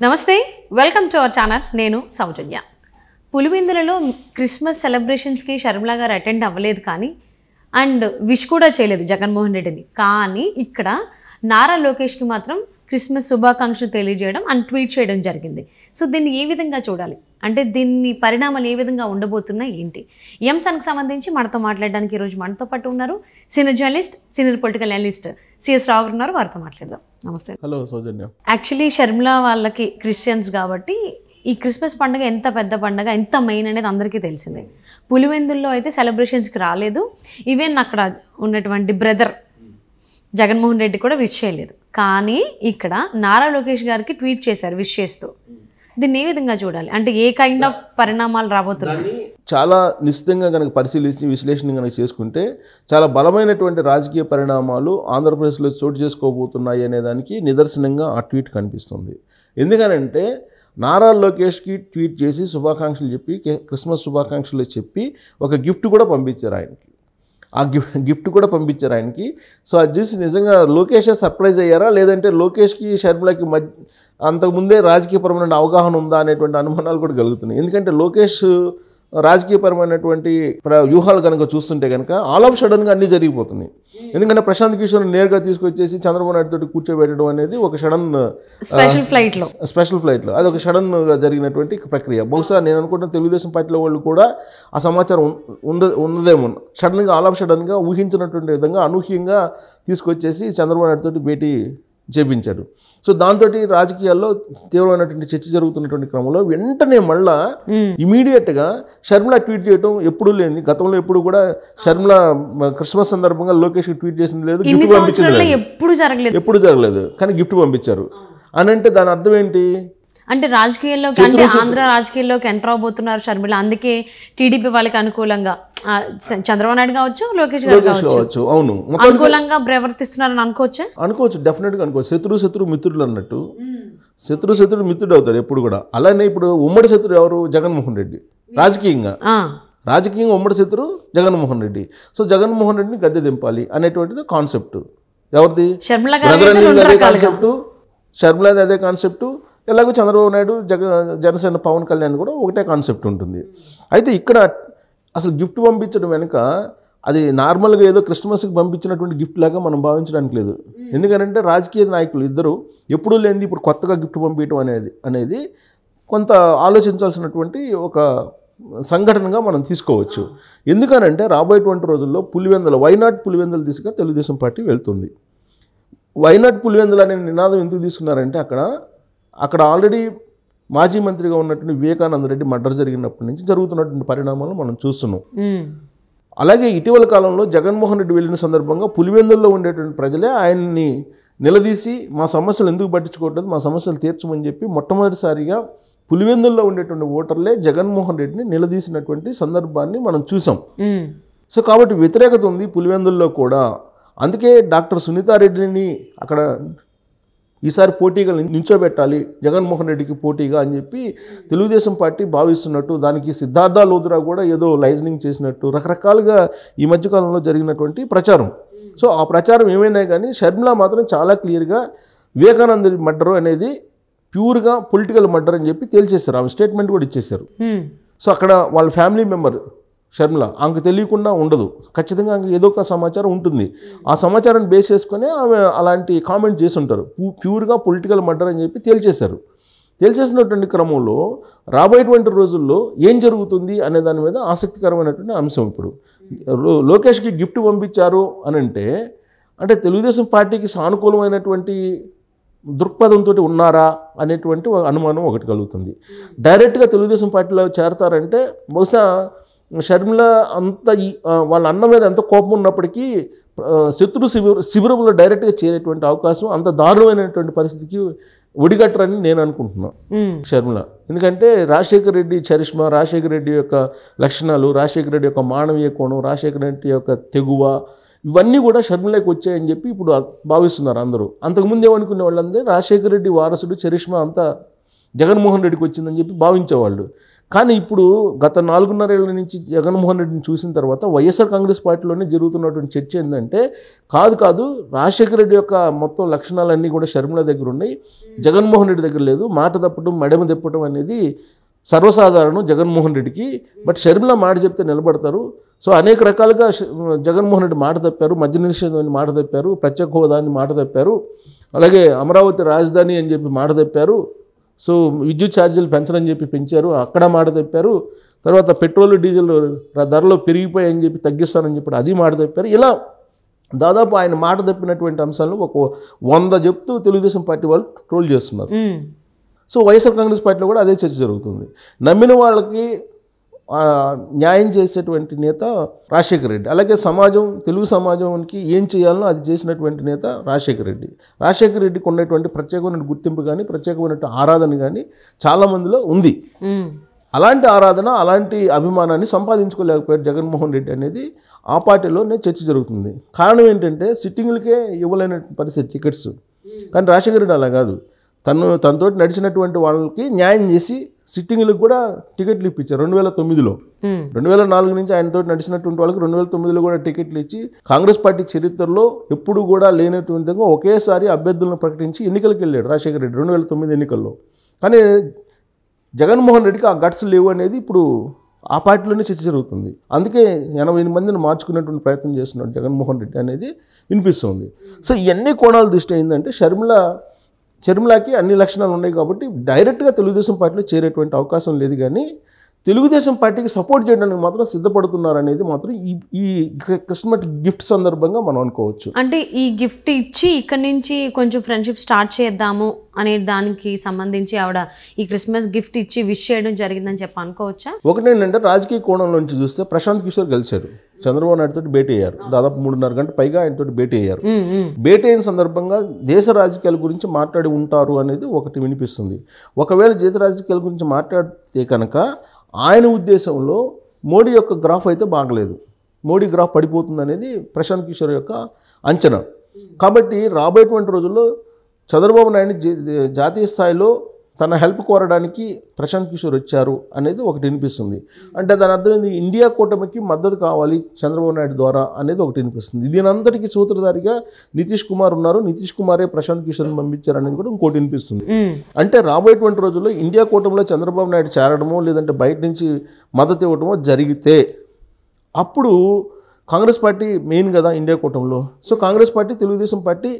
నమస్తే welcome to our channel నేను సౌజన్య పులివెందులలో Christmas సెలబ్రేషన్స్కి Sharmila గారు అటెండ్ అవ్వలేదు కానీ అండ్ విష్ కూడా చేయలేదు జగన్మోహన్ రెడ్డిని కానీ ఇక్కడ నారా లోకేష్కి మాత్రం క్రిస్మస్ శుభాకాంక్షలు తెలియజేయడం అండ్ ట్వీట్ చేయడం జరిగింది. సో దీన్ని ఏ విధంగా చూడాలి అంటే దీన్ని పరిణామాలు ఏ విధంగా ఉండబోతున్నాయి ఏంటి ఈ అంశానికి సంబంధించి మనతో మాట్లాడడానికి ఈరోజు మనతో పాటు ఉన్నారు senior journalist senior political analyst CS Rao ఉన్నారు. వారితో మాట్లాడదాం. నమస్తే. హలో సౌజన్య. యాక్చువల్లీ షర్మిల వాళ్ళకి క్రిస్టియన్స్ కాబట్టి ఈ క్రిస్మస్ పండుగ ఎంత పెద్ద పండుగ ఎంత మెయిన్ అనేది అందరికీ తెలిసిందే. పులివెందుల్లో అయితే సెలబ్రేషన్స్కి రాలేదు. ఈవెన్ అక్కడ ఉన్నటువంటి బ్రదర్ జగన్మోహన్ రెడ్డి కూడా విష్ చేయలేదు. కానీ ఇక్కడ నారా లోకేష్ గారికి ట్వీట్ చేశారు విష్ చేస్తూ. దీన్ని ఏ విధంగా చూడాలి అంటే ఏ కైండ్ ఆఫ్ పరిణామాలు రాబోతున్నాయి? చాలా నిశ్చితంగా కనుక పరిశీలించి విశ్లేషణ కనుక చేసుకుంటే చాలా బలమైనటువంటి రాజకీయ పరిణామాలు ఆంధ్రప్రదేశ్లో చోటు చేసుకోబోతున్నాయి అనే దానికి నిదర్శనంగా ఆ ట్వీట్ కనిపిస్తుంది. ఎందుకనంటే నారా లోకేష్కి ట్వీట్ చేసి శుభాకాంక్షలు చెప్పి క్రిస్మస్ శుభాకాంక్షలు చెప్పి ఒక గిఫ్ట్ కూడా పంపించారు ఆయనకి. ఆ గిఫ్ట్ కూడా పంపించారు ఆయనకి. సో అది చూసి నిజంగా లోకేషే సర్ప్రైజ్ అయ్యారా లేదంటే లోకేష్కి షర్మిలకి అంతకుముందే రాజకీయపరమైన అవగాహన ఉందా అనేటువంటి అనుమానాలు కూడా కలుగుతున్నాయి. ఎందుకంటే లోకేష్ రాజకీయపరమైనటువంటి వ్యూహాలు కనుక చూస్తుంటే కనుక ఆల్ ఆఫ్ సడన్గా అన్నీ జరిగిపోతున్నాయి. ఎందుకంటే ప్రశాంత్ కిషోర్ నేరుగా తీసుకొచ్చేసి చంద్రబాబు నాయుడు తోటి కూర్చోబెట్టడం అనేది ఒక స్పెషల్ ఫ్లైట్లో అది ఒక సడన్గా జరిగినటువంటి ప్రక్రియ. బహుశా నేను అనుకుంటున్న తెలుగుదేశం పార్టీలో వాళ్ళు కూడా ఆ సమాచారం ఉన్నదేమో. సడన్గా ఆల్ ఆఫ్ సడన్గా ఊహించినటువంటి విధంగా అనూహ్యంగా తీసుకొచ్చేసి చంద్రబాబు నాయుడు తోటి భేటీ చేపించాడు. సో దాంతో రాజకీయాల్లో తీవ్రమైనటువంటి చర్చ జరుగుతున్నటువంటి క్రమంలో వెంటనే మళ్ళా ఇమీడియట్గా షర్మిల ట్వీట్ చేయడం ఎప్పుడు లేని, గతంలో ఎప్పుడు కూడా షర్మిల క్రిస్మస్ సందర్భంగా లోకేష్కి ట్వీట్ చేసింది లేదు, గిఫ్ట్ పంపించింది లేదు, ఎప్పుడు జరగలేదు. కానీ గిఫ్ట్ పంపించారు అని అంటే దాని అర్థం ఏంటి అంటే రాజకీయాల్లోకి అంటే ఆంధ్ర రాజకీయాల్లోకి ఎంటర్ అవబోతున్నారు షర్మిల. అందుకే టీడీపీ వాళ్ళకి అనుకూలంగా చంద్రబాబు నాయుడు కావచ్చు లోకేష్ గారు కావచ్చు అవును అనుకూలంగా ప్రవర్తిస్తున్నారని అనుకోవచ్చు. డెఫినెట్గా అనుకోవచ్చు. శత్రువు మిత్రుడు అన్నట్టు శత్రుడు మిత్రుడు అవుతాడు ఎప్పుడు కూడా. అలానే ఇప్పుడు ఉమ్మడి శత్రువు ఎవరు? జగన్మోహన్ రెడ్డి. రాజకీయంగా ఉమ్మడి శత్రువు జగన్మోహన్ రెడ్డి. సో జగన్మోహన్ రెడ్డిని గద్దె దింపాలి అనేటువంటిది కాన్సెప్ట్ ఎవరిది? అదే కాన్సెప్టు, షర్మిలాది అదే కాన్సెప్టు. ఎలాగో చంద్రబాబు నాయుడు జనసేన పవన్ కళ్యాణ్ కూడా ఒకటే కాన్సెప్ట్ ఉంటుంది. అయితే ఇక్కడ అసలు గిఫ్ట్ పంపించడం వెనుక అది నార్మల్గా ఏదో క్రిస్మస్కి పంపించినటువంటి గిఫ్ట్ లాగా మనం భావించడానికి లేదు. ఎందుకంటే రాజకీయ నాయకులు ఇద్దరు ఎప్పుడూ లేనిది ఇప్పుడు కొత్తగా గిఫ్ట్ పంపించడం అనేది కొంత ఆలోచించాల్సినటువంటి ఒక సంఘటనగా మనం తీసుకోవచ్చు. ఎందుకనంటే రాబోయేటువంటి రోజుల్లో వైనాట్ పులివెందుల దిశగా తెలుగుదేశం పార్టీ వెళ్తుంది. వైనాట్ పులివెందులు అనే నినాదం ఎందుకు తీసుకున్నారంటే అక్కడ ఆల్రెడీ మాజీ మంత్రిగా ఉన్నటువంటి వివేకానంద రెడ్డి మర్డర్ జరిగినప్పటి నుంచి జరుగుతున్నటువంటి పరిణామాలు మనం చూస్తున్నాం. అలాగే ఇటీవల కాలంలో జగన్మోహన్ రెడ్డి వెళ్ళిన సందర్భంగా పులివెందుల్లో ఉండేటువంటి ప్రజలే ఆయన్ని నిలదీసి మా సమస్యలు ఎందుకు పట్టించుకోవట్లేదు, మా సమస్యలు తీర్చమని చెప్పి మొట్టమొదటిసారిగా పులివెందుల్లో ఉండేటువంటి ఓటర్లే జగన్మోహన్ రెడ్డిని నిలదీసినటువంటి సందర్భాన్ని మనం చూసాం. సో కాబట్టి వ్యతిరేకత ఉంది పులివెందుల్లో కూడా. అందుకే డాక్టర్ సునీతారెడ్డిని అక్కడ ఈసారి పోటీగా నిల్చోబెట్టాలి జగన్మోహన్ రెడ్డికి పోటీగా అని చెప్పి తెలుగుదేశం పార్టీ భావిస్తున్నట్టు, దానికి సిద్ధార్థ లోద్రా కూడా ఏదో లైజనింగ్ చేసినట్టు రకరకాలుగా ఈ మధ్యకాలంలో జరిగినటువంటి ప్రచారం. సో ఆ ప్రచారం ఏమైనా కానీ షర్మిల మాత్రం చాలా క్లియర్గా వివేకానంద మర్డర్ అనేది ప్యూర్గా పొలిటికల్ మర్డర్ అని చెప్పి తేల్చేశారు. ఆమె స్టేట్మెంట్ కూడా ఇచ్చేశారు. సో అక్కడ వాళ్ళ ఫ్యామిలీ మెంబర్ షర్మిల ఆమెకు తెలియకుండా ఉండదు, ఖచ్చితంగా ఆమెకు ఏదో ఒక సమాచారం ఉంటుంది. ఆ సమాచారాన్ని బేస్ చేసుకుని ఆమె అలాంటి కామెంట్ చేసి ఉంటారు. ప్యూర్గా పొలిటికల్ మర్డర్ అని చెప్పి తేల్చేశారు. తేల్చేసినటువంటి క్రమంలో రాబోయేటువంటి రోజుల్లో ఏం జరుగుతుంది అనే దాని మీద ఆసక్తికరమైనటువంటి అంశం. ఇప్పుడు లోకేష్కి గిఫ్ట్ పంపించారు అని అంటే తెలుగుదేశం పార్టీకి సానుకూలమైనటువంటి దృక్పథంతో ఉన్నారా అనేటువంటి అనుమానం ఒకటి కలుగుతుంది. డైరెక్ట్గా తెలుగుదేశం పార్టీలో చేరతారంటే బహుశా షర్మిల అంత వాళ్ళ అన్న మీద ఎంత కోపం ఉన్నప్పటికీ శత్రు శిబిరంలో డైరెక్ట్గా చేరేటువంటి అవకాశం అంత దారుణమైనటువంటి పరిస్థితికి ఒడిగట్టరని నేను అనుకుంటున్నాను షర్మిల. ఎందుకంటే రాజశేఖర రెడ్డి చరిష్మా, రాజశేఖర రెడ్డి యొక్క లక్షణాలు, రాజశేఖర రెడ్డి యొక్క మానవీయ కోణం, రాజశేఖర రెడ్డి యొక్క తెగువ ఇవన్నీ కూడా షర్మిలకి వచ్చాయని చెప్పి ఇప్పుడు భావిస్తున్నారు అందరూ. అంతకుముందు ఏమనుకునే వాళ్ళందరూ రాజశేఖర రెడ్డి వారసుడు చరిష్మా అంతా జగన్మోహన్ రెడ్డికి వచ్చిందని చెప్పి భావించేవాళ్ళు. కానీ ఇప్పుడు గత 4.5 ఏళ్ల నుంచి జగన్మోహన్ రెడ్డిని చూసిన తర్వాత వైఎస్ఆర్ కాంగ్రెస్ పార్టీలోనే జరుగుతున్నటువంటి చర్చ ఏంటంటే కాదు రాజశేఖర రెడ్డి యొక్క మొత్తం లక్షణాలన్నీ కూడా షర్మిల దగ్గర ఉన్నాయి, జగన్మోహన్ రెడ్డి దగ్గర లేదు. మాట తప్పడం మెడమ తిప్పడం అనేది సర్వసాధారణం జగన్మోహన్ రెడ్డికి. బట్ షర్మిల మాట చెప్తే నిలబడతారు. సో అనేక రకాలుగా జగన్మోహన్ రెడ్డి మాట తప్పారు, మద్య నిషేధం మాట తప్పారు, ప్రత్యేక హోదా అని మాట తప్పారు, అలాగే అమరావతి రాజధాని అని చెప్పి మాట తప్పారు, సో విద్యుత్ ఛార్జీలు పెంచని చెప్పి పెంచారు, అక్కడ మాట తప్పారు, తర్వాత పెట్రోల్ డీజిల్ ధరలు పెరిగిపోయాయని చెప్పి తగ్గిస్తానని చెప్పి అది మాట తప్పారు. ఇలా దాదాపు ఆయన మాట తప్పినటువంటి అంశాలను ఒక 100 చెప్తూ తెలుగుదేశం పార్టీ వాళ్ళు ట్రోల్ చేస్తున్నారు. సో వైఎస్ఆర్ కాంగ్రెస్ పార్టీలో కూడా అదే చర్చ జరుగుతుంది. నమ్మిన వాళ్ళకి న్యాయం చేసేటువంటి నేత రాజశేఖర రెడ్డి, అలాగే తెలుగు సమాజానికి ఏం చేయాలనో అది చేసినటువంటి నేత రాజశేఖర రెడ్డి. రాజశేఖర రెడ్డికి ఉన్నటువంటి ప్రత్యేకమైన గుర్తింపు కానీ ప్రత్యేకమైన ఆరాధన కానీ చాలామందిలో ఉంది. అలాంటి ఆరాధన అలాంటి అభిమానాన్ని సంపాదించుకోలేకపోయారు జగన్మోహన్ రెడ్డి అనేది ఆ పార్టీలోనే చర్చ జరుగుతుంది. కారణం ఏంటంటే సిట్టింగ్లకే ఇవ్వలేని పరిస్థితి టికెట్స్. కానీ రాజశేఖర రెడ్డి అలా కాదు, తనతో నడిచినటువంటి వాళ్ళకి న్యాయం చేసి సిట్టింగ్లకు కూడా టికెట్లు ఇప్పించారు 2009లో. 2004 నుంచి ఆయనతో నడిచినటువంటి వాళ్ళకి 2009లో కూడా టికెట్లు ఇచ్చి కాంగ్రెస్ పార్టీ చరిత్రలో ఎప్పుడు కూడా లేనటువంటి విధంగా ఒకేసారి అభ్యర్థులను ప్రకటించి ఎన్నికలకు వెళ్ళాడు రాజశేఖర రెడ్డి 2009 ఎన్నికల్లో. కానీ జగన్మోహన్ రెడ్డికి ఆ గట్స్ లేవు అనేది ఇప్పుడు ఆ పార్టీలోనే చర్చ జరుగుతుంది. అందుకే 80 మందిని మార్చుకునేటువంటి ప్రయత్నం చేస్తున్నాడు జగన్మోహన్ రెడ్డి అనేది వినిపిస్తుంది. సో ఇవన్నీ కోణాల దృష్టి ఏంటంటే షర్మిలకి అన్ని లక్షణాలు ఉన్నాయి కాబట్టి డైరెక్ట్గా తెలుగుదేశం పార్టీలో చేరేటువంటి అవకాశం లేదు. కానీ తెలుగుదేశం పార్టీకి సపోర్ట్ చేయడానికి మాత్రం సిద్ధపడుతున్నారు అనేది మాత్రం ఈ క్రిస్మస్ గిఫ్ట్ సందర్భంగా మనం అనుకోవచ్చు. అంటే ఈ గిఫ్ట్ ఇచ్చి ఇక్కడ నుంచి కొంచెం ఫ్రెండ్షిప్ స్టార్ట్ చేద్దాము అనే దానికి సంబంధించి ఆవిడ ఈ క్రిస్మస్ గిఫ్ట్ ఇచ్చి విష్ చేయడం జరిగిందని చెప్పి అనుకోవచ్చా? ఒకటేంటంటే రాజకీయ కోణంలో నుంచి చూస్తే ప్రశాంత్ కిషోర్ కలిశాడు, చంద్రబాబు నాయుడు తోటి భేటీ అయ్యారు, దాదాపు 3.5 గంటల పైగా ఆయనతో భేటీ అయ్యారు. భేటీ అయిన సందర్భంగా దేశ రాజకీయాల గురించి మాట్లాడి ఉంటారు అనేది ఒకటి వినిపిస్తుంది. ఒకవేళ దేశ రాజకీయాల గురించి మాట్లాడితే కనుక ఆయన ఉద్దేశంలో మోడీ యొక్క గ్రాఫ్ అయితే బాగలేదు, మోడీ గ్రాఫ్ పడిపోతుంది అనేది ప్రశాంత్ కిషోర్ యొక్క అంచనా. కాబట్టి రాబోయేటువంటి రోజుల్లో చంద్రబాబు నాయుడు జాతీయ స్థాయిలో తన హెల్ప్ కోరడానికి ప్రశాంత్ కిషోర్ వచ్చారు అనేది ఒకటి వినిపిస్తుంది. అంటే దాని అర్థం ఏంది, ఇండియా కూటమికి మద్దతు కావాలి చంద్రబాబు నాయుడు ద్వారా అనేది ఒకటి వినిపిస్తుంది. దీనంతటికీ సూత్రధారిగా నితీష్ కుమార్ ఉన్నారు, నితీష్ కుమారే ప్రశాంత్ కిషోర్ని పంపించారు అనేది కూడా ఇంకోటి వినిపిస్తుంది. అంటే రాబోయేటువంటి రోజుల్లో ఇండియా కూటమిలో చంద్రబాబు నాయుడు చేరడమో లేదంటే బయట నుంచి మద్దతు ఇవ్వడమో జరిగితే అప్పుడు కాంగ్రెస్ పార్టీ మెయిన్ కదా ఇండియా కూటమిలో. So Congress party Telugu Desam party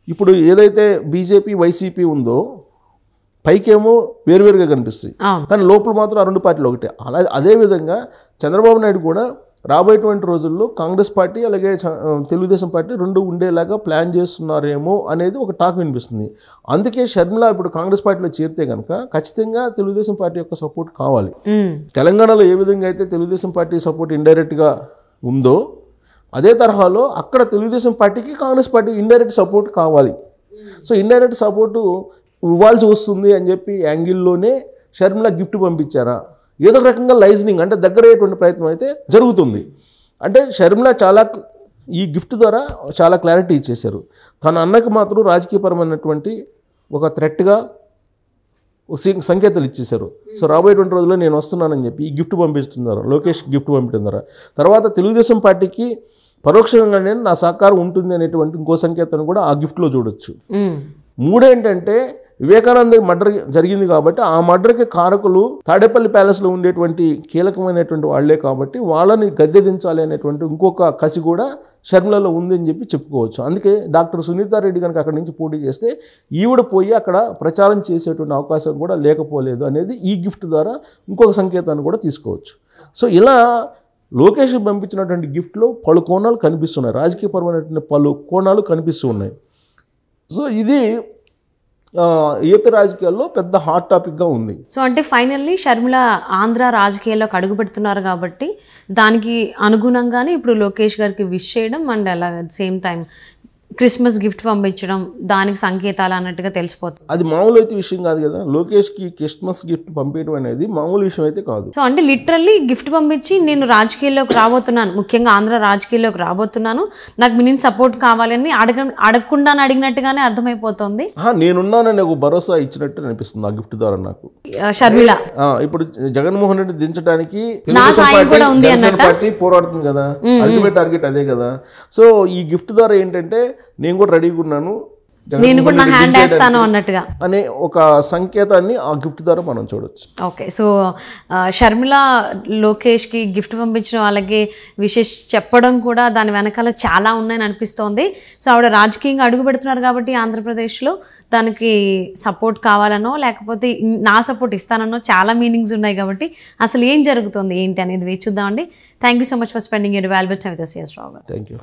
ఇప్పుడు ఏదైతే బీజేపీ వైసీపీ ఉందో పైకేమో వేరువేరుగా కనిపిస్తాయి, కానీ లోపల మాత్రం ఆ 2 పార్టీలు ఒకటే. అదేవిధంగా చంద్రబాబు నాయుడు కూడా రాబోయేటువంటి రోజుల్లో కాంగ్రెస్ పార్టీ అలాగే తెలుగుదేశం పార్టీ 2 ఉండేలాగా ప్లాన్ చేస్తున్నారేమో అనేది ఒక టాక్ వినిపిస్తుంది. అందుకే షర్మిల ఇప్పుడు కాంగ్రెస్ పార్టీలో చేరితే కనుక ఖచ్చితంగా తెలుగుదేశం పార్టీ యొక్క సపోర్ట్ కావాలి. తెలంగాణలో ఏ విధంగా అయితే తెలుగుదేశం పార్టీ సపోర్ట్ ఇండైరెక్ట్గా ఉందో అదే తరహాలో అక్కడ తెలుగుదేశం పార్టీకి కాంగ్రెస్ పార్టీ ఇండైరెక్ట్ సపోర్ట్ కావాలి. సో ఇండైరెక్ట్ సపోర్టు ఇవ్వాల్సి వస్తుంది అని చెప్పి యాంగిల్లోనే షర్మిల గిఫ్ట్ పంపించారా, ఏదో ఒక రకంగా లైజనింగ్ అంటే దగ్గర అయ్యేటువంటి ప్రయత్నం అయితే జరుగుతుంది. అంటే షర్మిల ఈ గిఫ్ట్ ద్వారా చాలా క్లారిటీ ఇచ్చేశారు. తన అన్నకి మాత్రం రాజకీయపరమైనటువంటి ఒక థ్రెట్గా సంకేతాలు ఇచ్చేశారు. సో రాబోయేటువంటి రోజుల్లో నేను వస్తున్నానని చెప్పి ఈ గిఫ్ట్ పంపిస్తున్నారు, లోకేష్ గిఫ్ట్ పంపించిన ద్వారా. తర్వాత తెలుగుదేశం పార్టీకి పరోక్షంగానే నా సహకారం ఉంటుంది అనేటువంటి ఇంకో సంకేతాన్ని కూడా ఆ గిఫ్ట్లో చూడొచ్చు. 3 ఏంటంటే వివేకానంద మర్డర్ జరిగింది కాబట్టి ఆ మర్డర్కి కారకులు తాడేపల్లి ప్యాలెస్లో ఉండేటువంటి కీలకమైనటువంటి వాళ్లే కాబట్టి వాళ్ళని గద్దె దించాలి అనేటువంటి ఇంకొక కసి కూడా షర్మిలలో ఉంది అని చెప్పి చెప్పుకోవచ్చు. అందుకే డాక్టర్ సునీతారెడ్డి కనుక అక్కడి నుంచి పోటీ చేస్తే ఈవిడ పోయి అక్కడ ప్రచారం చేసేటువంటి అవకాశం కూడా లేకపోలేదు అనేది ఈ గిఫ్ట్ ద్వారా ఇంకొక సంకేతాన్ని కూడా తీసుకోవచ్చు. సో ఇలా లోకేష్ పంపించినటువంటి గిఫ్ట్లో పలు కోణాలు కనిపిస్తున్నాయి, రాజకీయపరమైనటువంటి పలు కోణాలు కనిపిస్తూ ఉన్నాయి. సో ఇది ఏపీ రాజకీయాల్లో పెద్ద హాట్ టాపిక్గా ఉంది. సో అంటే ఫైనల్లీ షర్మిల ఆంధ్ర రాజకీయాల్లోకి అడుగు పెడుతున్నారు కాబట్టి దానికి అనుగుణంగానే ఇప్పుడు లోకేష్ గారికి విష్ చేయడం అండ్ అలా సేమ్ టైం క్రిస్మస్ గిఫ్ట్ పంపించడం దానికి సంకేతాలు అన్నట్టుగా తెలిసిపోతుంది. అది మామూలు అయితే విషయం కాదు కదా. లోకేష్కి క్రిస్మస్ గిఫ్ట్ పంపించడం అనేది మామూలు విషయం అయితే కాదు. సో అంటే లిటరల్లీ గిఫ్ట్ పంపించి నేను రాజకీయాల్లోకి రాబోతున్నాను, ముఖ్యంగా ఆంధ్ర రాజకీయాల్లోకి రాబోతున్నాను, నాకు మీ నుంచి సపోర్ట్ కావాలని అడగకుండా అడిగినట్టుగానే అర్థమైపోతుంది. నేనున్నానని ఒక భరోసా ఇచ్చినట్టు అనిపిస్తుంది ఆ గిఫ్ట్ ద్వారా నాకు. షర్మిల ఇప్పుడు జగన్మోహన్ రెడ్డి దించడానికి పార్టీ పోరాడుతుంది కదా, అల్టిమేట్ టార్గెట్ అదే కదా. సో ఈ గిఫ్ట్ ద్వారా ఏంటంటే నేను కూడా రెడీగా ఉన్నాను, నేను కూడా నా హ్యాండ్ వేస్తాను అన్నట్టుగా అనే ఒక సంకేతాన్ని ఆ గిఫ్ట్ ద్వారా మనం చూడొచ్చు. ఓకే, సో షర్మిల లోకేష్కి గిఫ్ట్ పంపించడం అలాగే విశేష్ చెప్పడం కూడా దాని వెనకాల చాలా ఉన్నాయని అనిపిస్తోంది. సో ఆవిడ రాజకీయంగా అడుగు పెడుతున్నారు కాబట్టి ఆంధ్రప్రదేశ్లో దానికి సపోర్ట్ కావాలనో లేకపోతే నా సపోర్ట్ ఇస్తానో చాలా మీనింగ్స్ ఉన్నాయి కాబట్టి అసలు ఏం జరుగుతుంది ఏంటి అనేది వేచి చూద్దామండి. Thank you so much for spending your valuable time with us. Yes, Robert. Thank you.